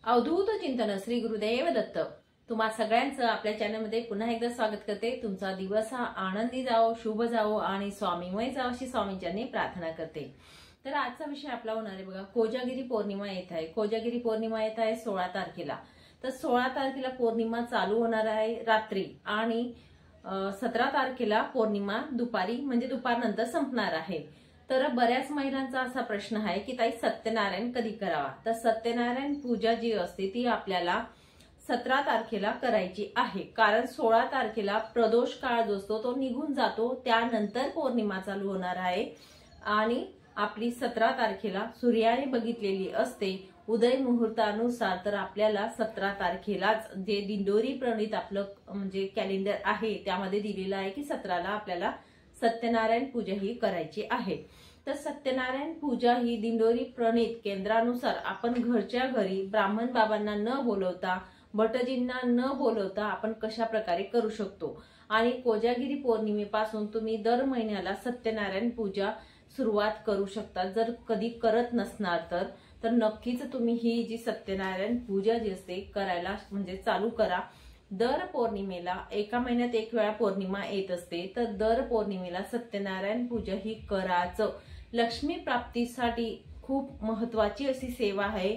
अवधूत चिंतन श्री गुरुदेव दत्त। तुम्हा सगळ्यांचं आपल्या चॅनलमध्ये पुन्हा एकदा स्वागत करते। तुमचा दिवस हा आनंदी जावो, शुभ जावो आणि स्वामीमय जावो अशी स्वामींचरणी प्रार्थना करते। तर आजचा विषय आपला होणार आहे बघा, कोजागिरी पौर्णिमा येत आहे। कोजागिरी पौर्णिमा येत आहे 16 तारखेला। तर 16 तारखेला पौर्णिमा चालू होणार आहे रात्री आणि 17 तारखेला पौर्णिमा दुपारी म्हणजे दुपारनंतर संपणार आहे। तर बऱ्याच महिलांचा असा प्रश्न आहे की ताई सत्यनारायण कधी करावा। तर सत्यनारायण पूजा जी असते ती आपल्याला 17 तारखेला करायची आहे, कारण 16 तारखेला प्रदोष काळ जो असतो तो निघून जातो, त्यानंतर पौर्णिमा चालू होणार आहे आणि आपली 17 तारखेला सूर्याने बघितलेली असते उदय मुहूर्तानुसार। तर आपल्याला 17 तारखेलाच जे दिंडोरी प्रणीत आपलं म्हणजे कॅलेंडर आहे त्यामध्ये दिलेलं आहे की 17ला आपल्याला सत्यनारायण पूजा ही करायची आहे। तर सत्यनारायण पूजा ही दिंडोरी प्रणीत केंद्रानुसार आपण घरच्या घरी ब्राह्मण बाबांना न बोलवता, भटजींना न बोलवता आपण कशा प्रकारे करू शकतो। आणि कोजागिरी पौर्णिमेपासून तुम्ही दर महिन्याला सत्यनारायण पूजा सुरुवात करू शकता। जर कधी करत नसणार तर नक्कीच तुम्ही ही जी सत्यनारायण पूजा जी असते करायला म्हणजे चालू करा। दर पौर्णिमेला एका महिन्यात एक वेळा पौर्णिमा येत असते, तर दर पौर्णिमेला सत्यनारायण पूजा ही कराच। लक्ष्मी प्राप्तीसाठी खूप महत्वाची अशी सेवा आहे।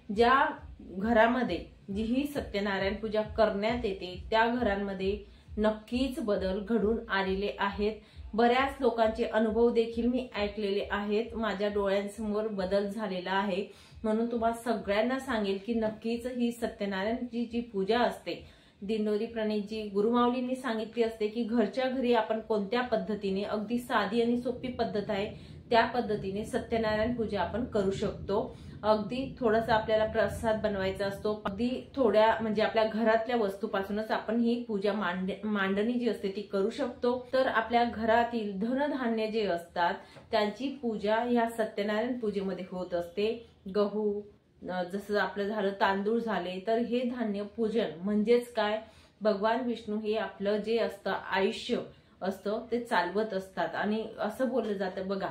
ज्या घरामध्ये जी ही सत्यनारायण पूजा करण्यात येते त्या घरांमध्ये नक्कीच बदल घडून आलेले आहेत। बऱ्याच लोकांचे अनुभव देखील मी ऐकलेले आहेत, माझ्या डोळ्यांसमोर बदल झालेला आहे। म्हणून तुम्हाला सगळ्यांना सांगेल की नक्कीच ही सत्यनारायणची जी पूजा असते दिंडोरी प्रणीत जी गुरुमाऊलींनी सांगितली असते की घरच्या घरी आपण कोणत्या पद्धतीने, अगदी साधी आणि सोपी पद्धत आहे त्या पद्धतीने सत्यनारायण पूजा आपण करू शकतो। अगदी थोडासा आपल्याला प्रसाद बनवायचा असतो, अगदी थोड्या म्हणजे आपल्या घरातल्या वस्तूपासूनच आपण ही पूजा मांडणी जी असते ती करू शकतो। तर आपल्या घरातील धनधान्य जे असतात त्यांची पूजा या सत्यनारायण पूजेमध्ये होत असते। गहू जसं आपलं झालं, तांदूळ झाले, तर हे धान्य पूजन म्हणजेच काय, भगवान विष्णू हे आपलं जे असतं आयुष्य असतं ते चालवत असतात। आणि असं बोललं जातं बघा,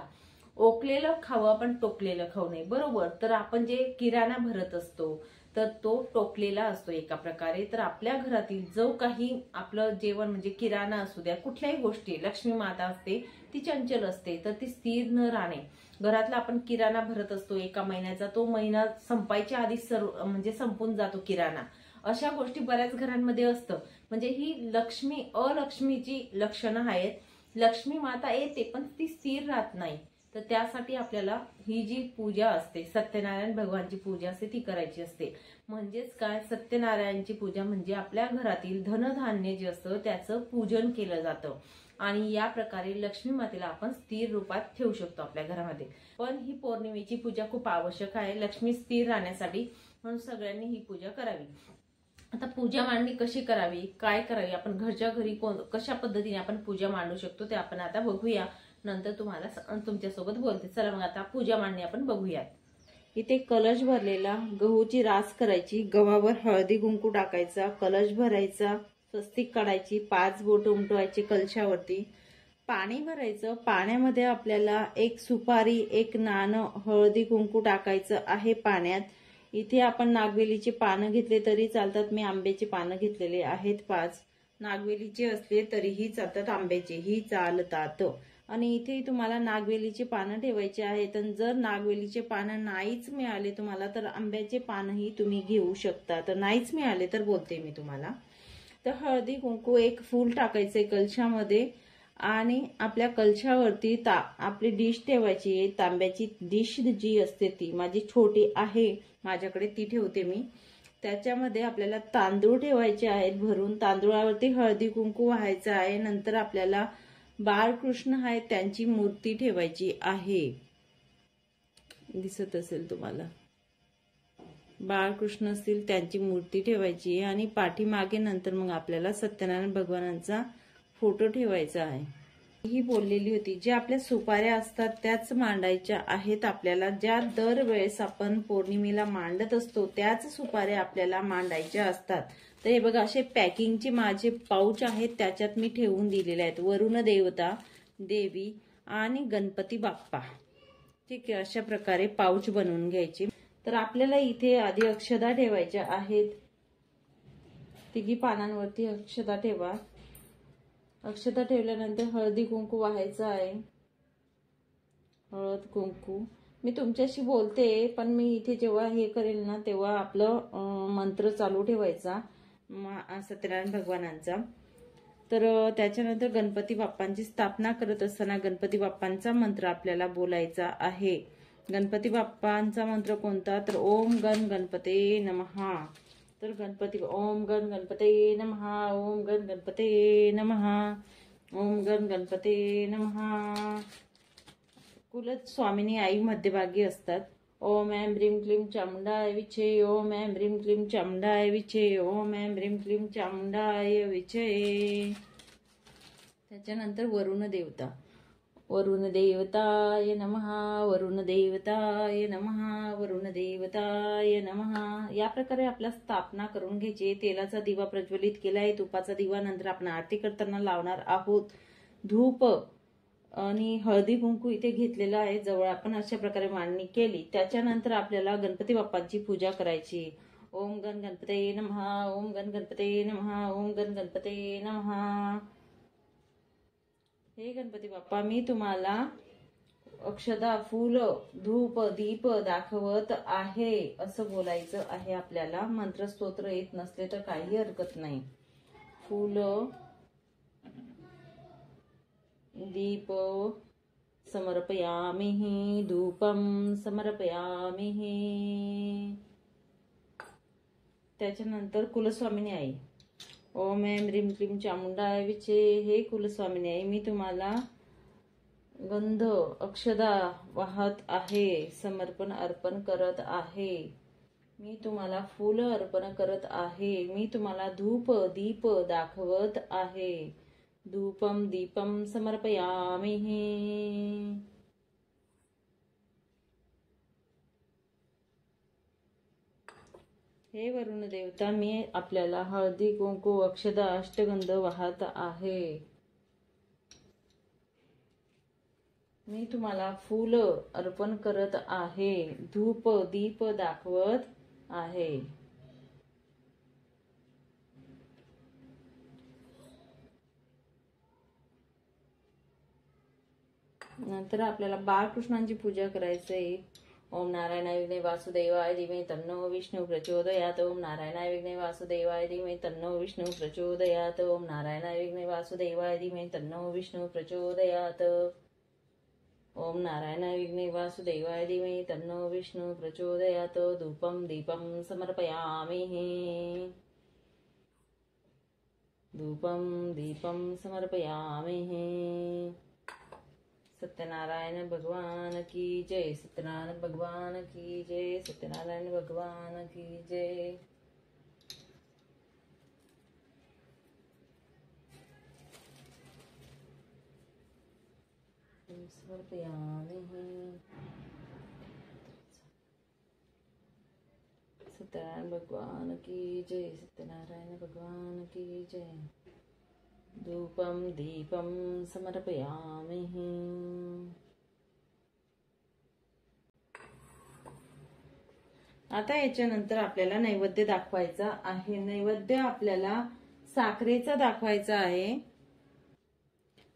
ओकलेलं खावं पण टोकलेलं खाऊ नये, बरोबर। तर आपण जे किराणा भरत असतो तर तो टोकलेला असतो एका प्रकारे। तर आपल्या घरातील जो काही आपलं जेवण म्हणजे किराणा असू द्या, कुठल्याही गोष्टी, लक्ष्मी माता असते ती चंचल असते, तर ती स्थिर न राहणे। घरातला आपण किराणा भरत असतो एका महिन्याचा, तो महिना संपायच्या आधी सर्व म्हणजे संपून जातो किराणा। अशा गोष्टी बऱ्याच घरांमध्ये असतं, म्हणजे ही लक्ष्मी अलक्ष्मीची लक्षणं आहेत। लक्ष्मी माता येते पण ती स्थिर राहत नाही। तर त्यासाठी आपल्याला ही जी पूजा असते सत्यनारायण भगवानची पूजा असते ती करायची असते। म्हणजेच काय, सत्यनारायणची पूजा म्हणजे आपल्या घरातील धनधान्य जे असतं त्याचं पूजन केलं जातं आणि या प्रकारे लक्ष्मी मातेला आपण स्थिर रूपात ठेवू शकतो आपल्या घरामध्ये। पण ही पौर्णिमेची पूजा खूप आवश्यक आहे लक्ष्मी स्थिर राहण्यासाठी, म्हणून सगळ्यांनी ही पूजा करावी। आता पूजा मांडणी कशी करावी, काय करावी, आपण घरच्या घरी कशा पद्धतीने आपण पूजा मांडू शकतो ते आपण आता बघूया। नंतर तुम्हाला तुमच्यासोबत बोलते। चला मग आता पूजा मांडणी आपण बघूयात। इथे कलश भरलेला, गहूची रास करायची, गव्हावर हळदी कुंकू टाकायचा, कलश भरायचा, स्वस्तिक काढायची, 5 बोट उमटवायची कलशावरती, पाणी भरायचं, पाण्यामध्ये आपल्याला एक सुपारी, एक नाणं, हळदी कुंकू टाकायचं आहे पाण्यात। इथे आपण नागवेलीची पानं घेतले तरी चालतात, मी आंब्याची पानं घेतलेले आहेत 5, नागवेलीचे असले तरीही चालतात, आंब्याचेही चालतात। आणि इथे तुम्हाला नागवेलीचे पानं ठेवायचे आहेत। आणि जर नागवेलीचे पानं नाहीच मिळाले तुम्हाला तर आंब्याचे पानही तुम्ही घेऊ शकता। तर नाहीच मिळाले तर बोलते मी तुम्हाला। तर हळदी कुंकू, एक फूल टाकायचे कलशामध्ये आणि आपल्या कलशावरती आपली डिश ठेवायची आहे। तांब्याची डिश जी असते ती माझी छोटी आहे, माझ्याकडे ती ठेवते मी। त्याच्यामध्ये आपल्याला तांदूळ ठेवायचे आहेत भरून, तांदूळावरती हळदी कुंकू व्हायचं आहे। नंतर आपल्याला बाळकृष्ण आहेत त्यांची मूर्ती ठेवायची आहे, दिसत असेल तुम्हाला, बाळकृष्ण असतील त्यांची मूर्ती ठेवायची आहे। आणि पाठीमागे नंतर मग आपल्याला सत्यनारायण भगवानांचा फोटो ठेवायचा आहे। ही बोललेली होती, ज्या आपल्या सुपाऱ्या असतात त्याच मांडायच्या आहेत आपल्याला, ज्या दरवेळेस आपण पौर्णिमेला मांडत असतो त्याच सुपाऱ्या आपल्याला मांडायच्या असतात। तर हे बघा, असे पॅकिंगचे माझे पाऊच आहेत, त्याच्यात मी ठेवून दिलेले आहेत वरुण देवता, देवी आणि गणपती बाप्पा। ठीक आहे, अशा प्रकारे पाऊच बनवून घ्यायचे। तर आपल्याला इथे आधी अक्षदा ठेवायच्या आहेत। तिघी पानांवरती अक्षदा ठेवा। अक्षदा ठेवल्यानंतर हळदी कुंकू वाहायचं आहे। हळद कुंकू मी तुमच्याशी बोलते, पण मी इथे जेव्हा हे करेल ना तेव्हा आपलं मंत्र चालू ठेवायचा सत्यनारायण भगवानांचा। तर त्याच्यानंतर गणपती बाप्पांची स्थापना करत असताना गणपती बाप्पांचा मंत्र आपल्याला बोलायचा आहे। गणपती बाप्पांचा मंत्र कोणता, तर ओम गण गणपते नमः। तर ओम गण गणपते नमः, ओम गण गणपते नमः, ओम गण गणपते नमः। कुलस्वामिनी आई मध्यभागी असतात। ओम ऐं ह्रीं क्लीं चामुंडाय विचे, ओम ऐं ह्रीं क्लीं चामुंडाय विचे, ओम ऐं ह्रीं क्लीं चामुंडाय विचे। त्याच्यानंतर वरुण देवता, वरुण देवताय नमः, वरुण देवताय नमः, वरुण देवताय नमः। या प्रकारे आपला स्थापना करून घ्यायची। तेलाचा दिवा प्रज्वलित केलाय, तुपाचा दिवा नंतर आपण आरती करताना लावणार आहोत। धूप आणि हळदी कुंकू इथे घेतलेला आहे जवळ, आपण अशा प्रकारे मांडणी केली। त्याच्यानंतर आपल्याला गणपती बाप्पांची पूजा करायची। ओम गण गणपते नमः, ओम गण गणपते नमः, ओम गण गणपते नमः। हे गणपती बाप्पा, मी तुम्हाला अक्षदा, फूल, धूप, दीप दाखवत आहे असं बोलायचं आहे आपल्याला। मंत्र स्तोत्र येत नसले तर काही हरकत नाही। फूल, दीप समर्पयामि, धूपम समर्पयामि। त्याच्यानंतर कुलस्वामिनी आई, ओम ऐं ह्रीं क्लीं चामुंडाय विचे। हे कुलस्वामिनी आई, मी तुम्हाला गंध अक्षदा वाहत आहे, समर्पण अर्पण करत आहे। मी तुम्हाला फूल अर्पण करत आहे, मी तुम्हाला धूप दीप दाखवत आहे। धूपम दीपम समर्पयामि। हे वरुण देवता, मी आपल्याला हळदी कुंकू अक्षदा अष्टगंध वाहत आहे। मी तुम्हाला फूल अर्पण करत आहे, धूप दीप दाखवत आहे। नंतर आपल्याला बाळकृष्णांची पूजा करायची आहे। ओम नारायणाय विघ्ने वासुदेवाय धीमहि तन्नो विष्णु प्रचोदयात्, ओम नारायणाय विघ्ने वासुदेवाय धीमहि तन्नो विष्णु प्रचोदयात्, ओम नारायणाय विघ्ने वासुदेवाय धीमहि तन्नो विष्णु प्रचोदयात्, ओम नारायणाय विघ्ने वासुदेवाय धीमहि तन्नो विष्णु प्रचोदयात्। धूपम दीपम समर्पयामि, धूपम दीपम समर्पयामि। सत्यनारायण भगवान की जय, सत्यनारायण भगवान की जय, सत्यनारायण भगवान की जय। समर्पयामि, सत्यनारायण भगवान की जय, सत्यनारायण भगवान की जय। धूपम दीपम समर्पयामि। आता याच्यानंतर आपल्याला नैवेद्य दाखवायचा आहे। नैवेद्य आपल्याला साखरेचा दाखवायचा आहे।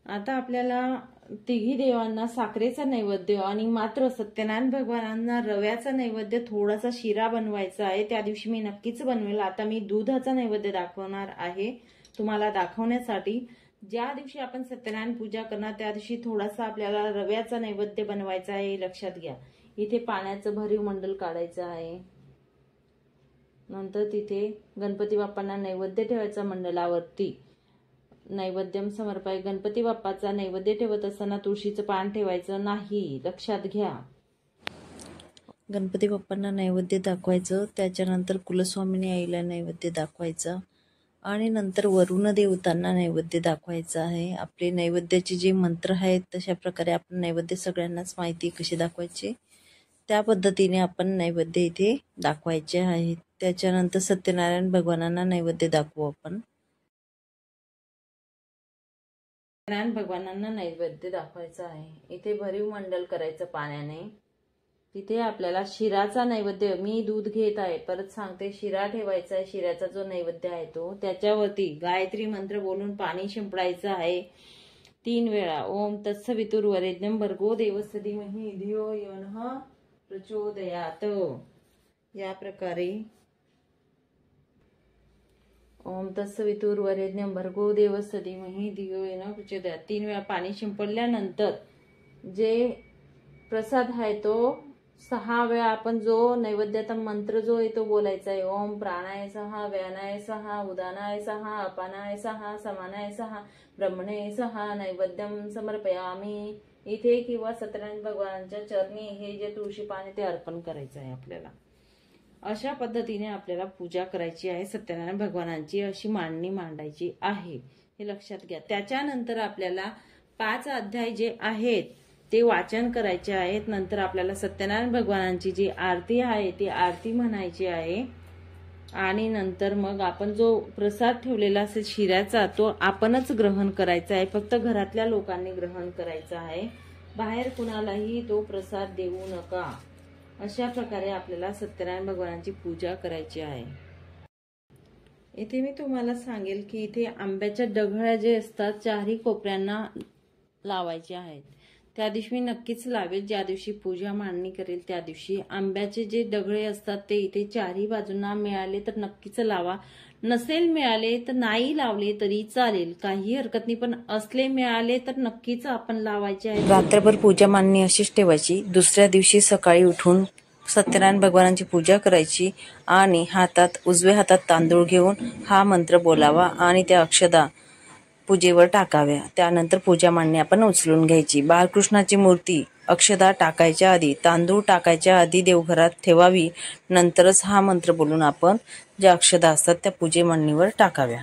आता आपल्याला तिघी देवांना साखरेचा नैवेद्य आणि मात्र सत्यनारायण भगवानांना रव्याचा नैवेद्य, थोडासा शिरा बनवायचा आहे। त्या दिवशी मी नक्कीच बनवेल। आता मी दुधाचा नैवेद्य दाखवणार आहे तुम्हाला दाखवण्यासाठी। ज्या दिवशी आपण सत्यनारायण पूजा करणार त्या दिवशी थोडासा आपल्याला रव्याचा नैवेद्य बनवायचा आहे, लक्षात घ्या। इथे पाण्याचं भरीव मंडल काढायचं आहे। नंतर तिथे गणपती बाप्पांना नैवेद्य ठेवायचा मंडलावरती। नैवेद्यम समर्पाय, गणपती बाप्पाचा नैवेद्य ठेवत असताना तुळशीचं पान ठेवायचं नाही, लक्षात घ्या। गणपती बाप्पांना नैवेद्य दाखवायचं, त्याच्यानंतर कुलस्वामिनी आईला नैवेद्य दाखवायचा आणि नंतर वरुण देवतांना नैवेद्य दाखवायचं आहे। आपले नैवेद्याचे जे मंत्र आहेत तशा प्रकारे आपण नैवेद्य सगळ्यांनाच माहिती कसे दाखवायचे, त्या पद्धतीने आपण नैवेद्य इथे दाखवायचे आहेत। त्याच्यानंतर सत्यनारायण भगवानांना नैवेद्य दाखवू आपण। सत्यनारायण भगवानांना नैवेद्य दाखवायचा आहे। इथे भरीव मंडल करायचं पाण्याने। तिथे आपल्याला शिराचा नैवेद्य, मी दूध घेत आहे, परत सांगते शिरा ठेवायचा आहे. शिऱ्याचा जो नैवेद्य आहे तो त्याच्यावरती गायत्री मंत्र बोलून पाणी शिंपडायचं आहे 3 वेळा. ओम तत्सवितुर्वरेण्यं भर्गो देवस्य धीमहि धियो यो नः प्रचोदयात. या प्रकारे ओम तत्सवितुर्वरेण्यं भर्गो देवस्य धीमहि धियो यो नः प्रचोदयात 3 वेळा पाणी शिंपडल्यानंतर जे प्रसाद आहे तो 6 वेळा आपण जो नैवेद्याचा मंत्र जो आहे तो बोलायचा आहे. ओम प्राणाय सहा, व्यानाय सहा, उदानाय सहा, अपानाय सहा, समानाय सहा, ब्रह्मणे सहा नैवेद्यम समर्पयामी. इथे किंवा सत्यनारायण भगवानांच्या चरणी हे जे तुळशी पाणी ते अर्पण करायचं आहे आपल्याला. अशा पद्धतीने आपल्याला पूजा करायची आहे सत्यनारायण भगवानांची, अशी मांडणी मांडायची आहे, हे लक्षात घ्या. त्याच्यानंतर आपल्याला 5 अध्याय जे आहेत ते वाचन करायचे आहेत. नंतर आपल्याला सत्यनारायण भगवानांची जी आरती आहे ती आरती म्हणायची आहे. आणि नंतर मग आपण जो प्रसाद ठेवलेला असेल शिऱ्याचा तो आपणच ग्रहण करायचा आहे. फक्त घरातल्या लोकांनी ग्रहण करायचा आहे, बाहेर कुणालाही तो प्रसाद देऊ नका. अशा प्रकारे आपल्याला सत्यनारायण भगवानांची पूजा करायची आहे. इथे मी तुम्हाला सांगेल की इथे आंब्याच्या डगळ्या जे असतात 4ही कोपऱ्यांना लावायचे आहेत. त्या दिवशी मी नक्कीच लावेल, ज्या दिवशी पूजा मांडणी करेल त्या दिवशी. आंब्याचे जे डगळे असतात ते इथे 4ही बाजूंना मिळाले तर नक्कीच लावा. नसेल मिळाले तर नाही लावले तरी चालेल, काही हरकत नाही. पण असले मिळाले तर नक्कीच आपण लावायचे आहे. रात्रभर पूजा मांडणी अशीच ठेवायची. दुसऱ्या दिवशी सकाळी उठून सत्यनारायण भगवानांची पूजा करायची आणि उजव्या हातात तांदूळ घेऊन हा मंत्र बोलावा आणि त्या अक्षदा पूजेवर टाकाव्या. त्यानंतर पूजा मांडणी आपण उचलून घ्यायची. बालकृष्णाची मूर्ती अक्षदा टाकायच्या आधी, तांदूळ टाकायच्या आधी देवघरात ठेवावी. नंतरच हा मंत्र बोलून आपण ज्या अक्षदा असतात त्या पूजे मांडणीवर टाकाव्या.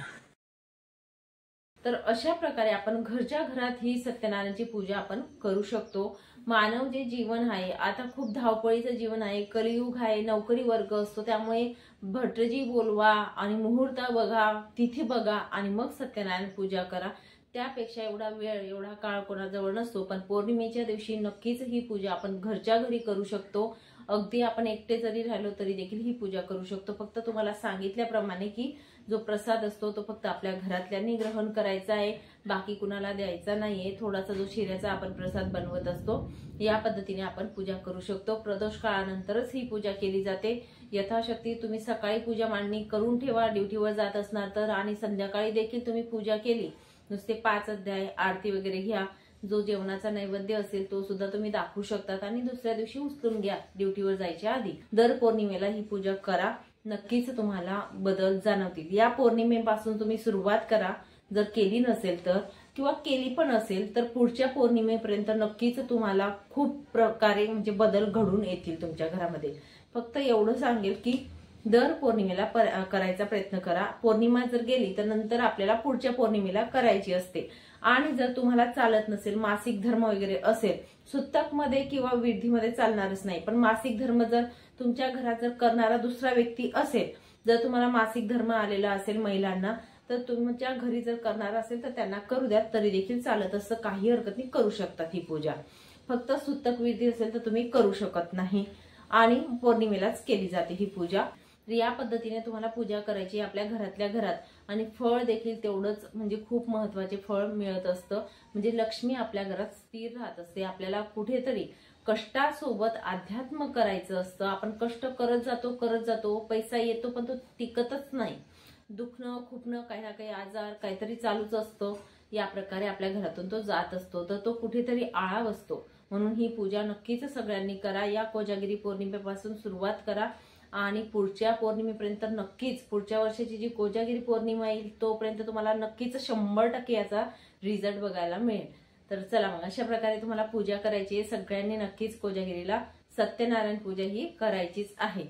तर अशा प्रकारे आपण घरच्या घरात ही सत्यनारायणची पूजा आपण करू शकतो. मानव जे जीवन आहे आता खूप धावपळीचं जीवन आहे, कलियुग आहे, नोकरी वर्ग असतो, त्यामुळे भटजी बोलवा आणि मुहूर्त बघा, तिथी बघा आणि मग सत्यनारायण पूजा करा. त्यापेक्षा एवढा वेळ एवढा काळ कोणाजवळ नसतो. पण पौर्णिमेच्या दिवशी नक्कीच ही पूजा आपण घरच्या घरी करू शकतो. अगदी आपण एकटे जरी राहिलो तरी देखील ही पूजा करू शकतो. फक्त तुम्हाला सांगितल्याप्रमाणे की जो प्रसाद असतो तो फक्त आपल्या घरातल्यांनी ग्रहण करायचा आहे, बाकी कुणाला द्यायचा नाहीये. थोडासा जो शिऱ्याचा आपण प्रसाद बनवत असतो या पद्धतीने आपण पूजा करू शकतो. प्रदोष काळानंतरच ही पूजा केली जाते. यथाशक्ती तुम्ही सकाळी पूजा मांडणी करून ठेवा ड्युटीवर जात असणार तर, आणि संध्याकाळी देखील तुम्ही पूजा केली. नुसते 5 अध्याय आरती वगैरे घ्या. जो जेवणाचा नैवेद्य असेल तो सुद्धा तुम्ही दाखवू शकतात आणि दुसऱ्या दिवशी उचलून घ्या ड्युटीवर जायच्या आधी. दर पौर्णिमेला ही पूजा करा, नक्कीच तुम्हाला बदल जाणवतील. या पौर्णिमेपासून तुम्ही सुरुवात करा. जर केली नसेल तर, किंवा केली पण असेल तर पुढच्या पौर्णिमेपर्यंत नक्कीच तुम्हाला खूप प्रकारे म्हणजे बदल घडून येतील तुमच्या घरामध्ये. फक्त एवढं सांगेल की दर पौर्णिमेला करायचा प्रयत्न करा. पौर्णिमा जर गेली तर नंतर आपल्याला पुढच्या पौर्णिमेला करायची असते. आणि जर तुम्हाला चालत नसेल, मासिक धर्म वगैरे असेल, सुत्तक मध्ये किंवा विधीमध्ये चालणारच नाही, पण मासिक धर्म जर तुमच्या घरात जर करणारा दुसरा व्यक्ती असेल, जर तुम्हाला मासिक धर्म आलेला असेल महिलांना, तर तुमच्या घरी जर करणार असेल तर त्यांना करू द्या, तरी देखील चालत. असं काही हरकत नाही, करू शकतात ही पूजा. फक्त सुत्तक विधी असेल तर तुम्ही करू शकत नाही आणि पौर्णिमेलाच केली जाते ही पूजा. या पद्धतीने तुम्हाला पूजा करायची आपल्या घरातल्या घरात. आणि फळ देखील तेवढंच म्हणजे खूप महत्वाचे फळ मिळत असतं. म्हणजे लक्ष्मी आपल्या घरात स्थिर राहत असते. आपल्याला कुठेतरी कष्टासोबत अध्यात्म करायचं असतं. आपण कष्ट करत जातो, पैसा येतो पण तो टिकतच नाही. दुखणं खुपणं काही ना काही आजार काहीतरी चालूच असतं. या प्रकारे आपल्या घरातून तो जात असतो, तर तो कुठेतरी आळा बसतो. म्हणून ही पूजा नक्कीच सगळ्यांनी करा. या कोजागिरी पौर्णिमेपासून सुरुवात करा आणि पुढच्या पौर्णिमेपर्यंत नक्कीच, पुढच्या वर्षाची जी कोजागिरी पौर्णिमा येईल तोपर्यंत तुम्हाला नक्कीच 100% याचा रिझल्ट बघायला मिळेल. तर चला मग अशा प्रकारे तुम्हाला पूजा करायची आहे. सगळ्यांनी नक्कीच कोजागिरीला सत्यनारायण पूजा ही करायचीच आहे.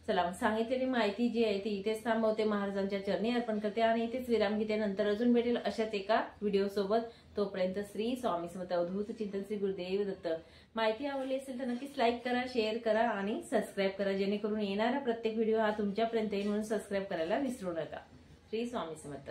चला मग सांगितलेली माहिती जी आहे ती इथेच थांबवते, महाराजांच्या चरणी अर्पण करते आणि इथेच विराम घेते. नंतर अजून भेटेल अशाच एका व्हिडिओ सोबत. तोपर्यंत श्री स्वामी समर्थ अवधूत चिंतन श्री गुरुदेव दत्त. माहिती आवडली असेल तर नक्कीच लाईक करा, शेअर करा आणि सबस्क्राईब करा, जेणेकरून येणारा प्रत्येक व्हिडिओ हा तुमच्यापर्यंत येईल. म्हणून सबस्क्राईब करायला विसरू नका. श्री स्वामी समर्थ.